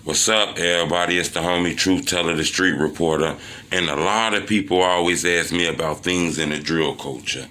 What's up, everybody? It's the homie Truth Teller, the street reporter, and a lot of people always ask me about things in the drill culture.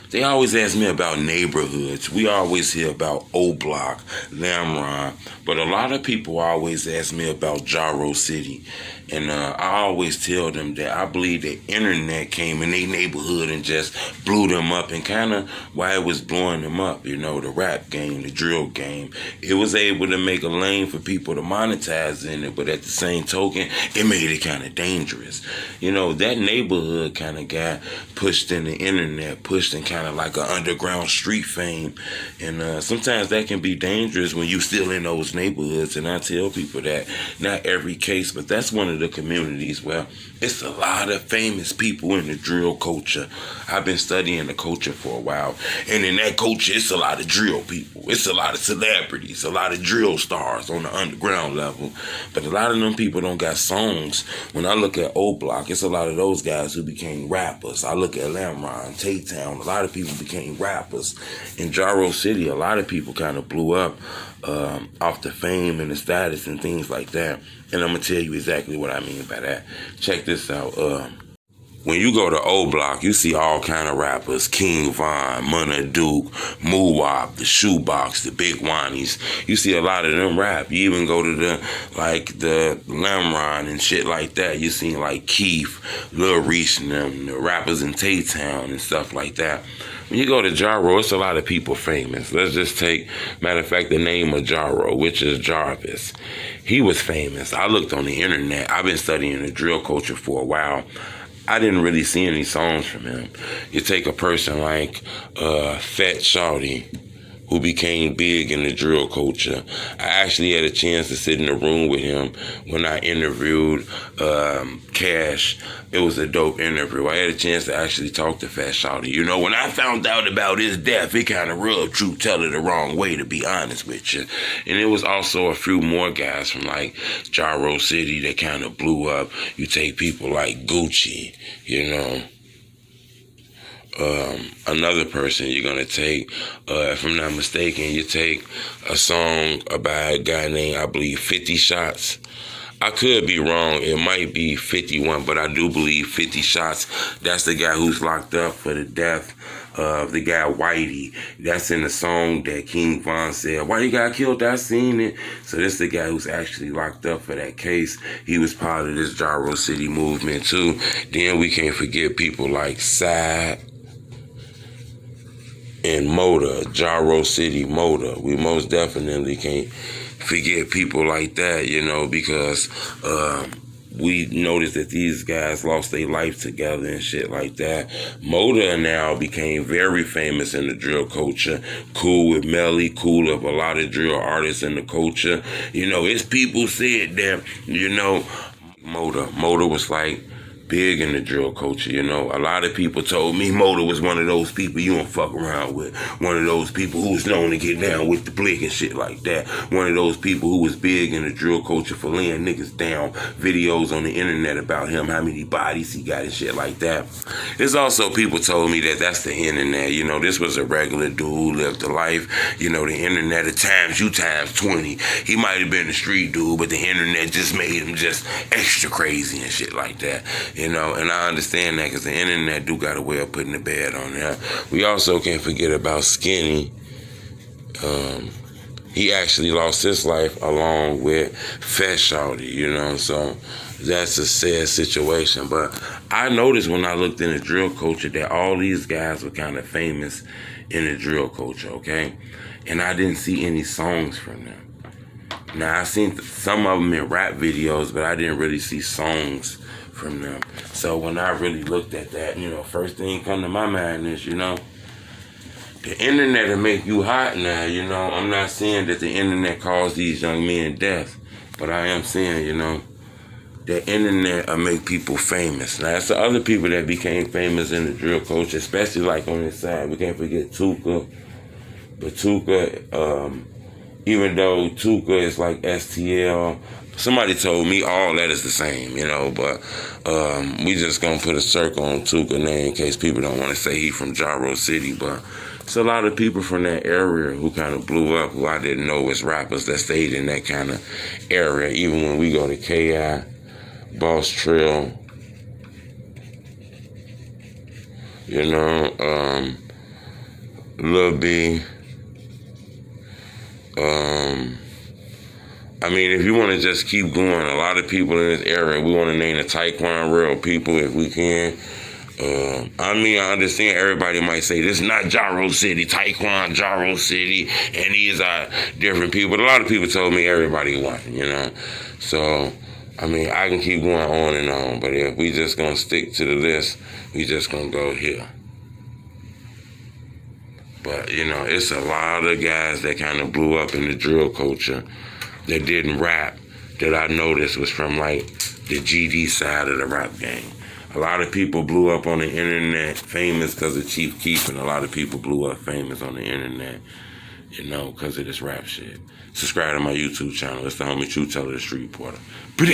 They always ask me about neighborhoods. We always hear about O Block, Lamron, but a lot of people always ask me about JaroCity. And I always tell them that I believe the internet came in their neighborhood and just blew them up, and kind of why it was blowing them up, the rap game, the drill game. It was able to make a lane for people to monetize in it, but at the same token, it made it kind of dangerous. That neighborhood kind of got pushed in the internet, pushed in kind of like an underground street fame. And sometimes that can be dangerous when you still in those neighborhoods. And I tell people that, not every case, but that's one of the communities where it's a lot of famous people in the drill culture. I've been studying the culture for a while, and in that culture, it's a lot of drill people. It's a lot of celebrities, a lot of drill stars on the underground level. But a lot of them people don't got songs. When I look at O Block, it's a lot of those guys who became rappers. I look at Lamron, Tay-Town, a lot of people became rappers. In JaroCity, a lot of people kind of blew up off the fame and the status and things like that. And I'm going to tell you exactly what I mean by that. Check this out. When you go to O Block, you see all kind of rappers: King Von, Munna Duke, Moowop, the Shoebox, the Big Wanies. You see a lot of them rap. You even go to the Lamron and shit like that. You see like Keith, Lil Reese and them, the rappers in Tay-Town and stuff like that. When you go to Jaro, it's a lot of people famous. Let's just take, matter of fact, the name of Jaro, which is Jarvis. He was famous. I looked on the internet. I've been studying the drill culture for a while. I didn't really see any songs from him. You take a person like Fat Shawty, who became big in the drill culture. I actually had a chance to sit in a room with him when I interviewed Cash. It was a dope interview. I had a chance to actually talk to Fat Shawty. When I found out about his death, it kind of rubbed Truth Teller the wrong way, to be honest with you. And it was also a few more guys from like JaroCity that kind of blew up. You take people like Gucci, another person you're going to take, if I'm not mistaken, you take a song about a guy named, I believe, 50 Shots. I could be wrong. It might be 51, but I do believe 50 Shots. That's the guy who's locked up for the death of the guy Whitey. That's in the song that King Von said, "Why you got killed? I seen it." So this is the guy who's actually locked up for that case. He was part of this JaroCity movement too. Then we can't forget people like Side and Motor, JaroCity Motor. We most definitely can't forget people like that, because we noticed that these guys lost their life together and shit like that. Motor now became very famous in the drill culture. Cool with Melly, cool with a lot of drill artists in the culture. It's people said that, Motor was like big in the drill culture, A lot of people told me Motor was one of those people you don't fuck around with. One of those people who was known to get down with the blick and shit like that. One of those people who was big in the drill culture for laying niggas down. Videos on the internet about him, how many bodies he got and shit like that. There's also people told me that that's the internet. This was a regular dude who lived a life. The internet at times, you times 20. He might have been a street dude, but the internet just made him just extra crazy and shit like that. And I understand that because the internet do got a way of putting the bad on there. We also can't forget about Skinny. He actually lost his life along with Fat Shawty, so that's a sad situation. But I noticed when I looked in the drill culture that all these guys were kind of famous in the drill culture, okay? And I didn't see any songs from them. Now, I seen some of them in rap videos, but I didn't really see songs from them. So when I really looked at that, first thing come to my mind is, the internet will make you hot now, I'm not saying that the internet caused these young men death, but I am saying, the internet will make people famous. Now, it's the other people that became famous in the drill culture, especially like on this side. We can't forget Tuka. But Tuka, even though Tuka is like STL, somebody told me all that is the same, but we just gonna put a circle on Tuka name in case people don't want to say he from JaroCity. But It's a lot of people from that area who kind of blew up, who I didn't know was rappers that stayed in that kind of area. Even when we go to KI, Boss Trail, you know, Lil B. I mean, if you want to just keep going, a lot of people in this area, we want to name the Taekwon real people if we can. I mean, I understand everybody might say, this is not JaroCity, Taekwon, JaroCity, and these are different people. But a lot of people told me everybody won, you know. So, I mean, I can keep going on and on, but if we just going to stick to the list, we just going to go here. But, you know, it's a lot of guys that kind of blew up in the drill culture that didn't rap that I noticed was from, like, the GD side of the rap game. A lot of people blew up on the internet famous because of Chief Keef, and a lot of people blew up famous on the internet, you know, because of this rap shit. Subscribe to my YouTube channel. It's the homie Truth Teller, the Street Reporter. But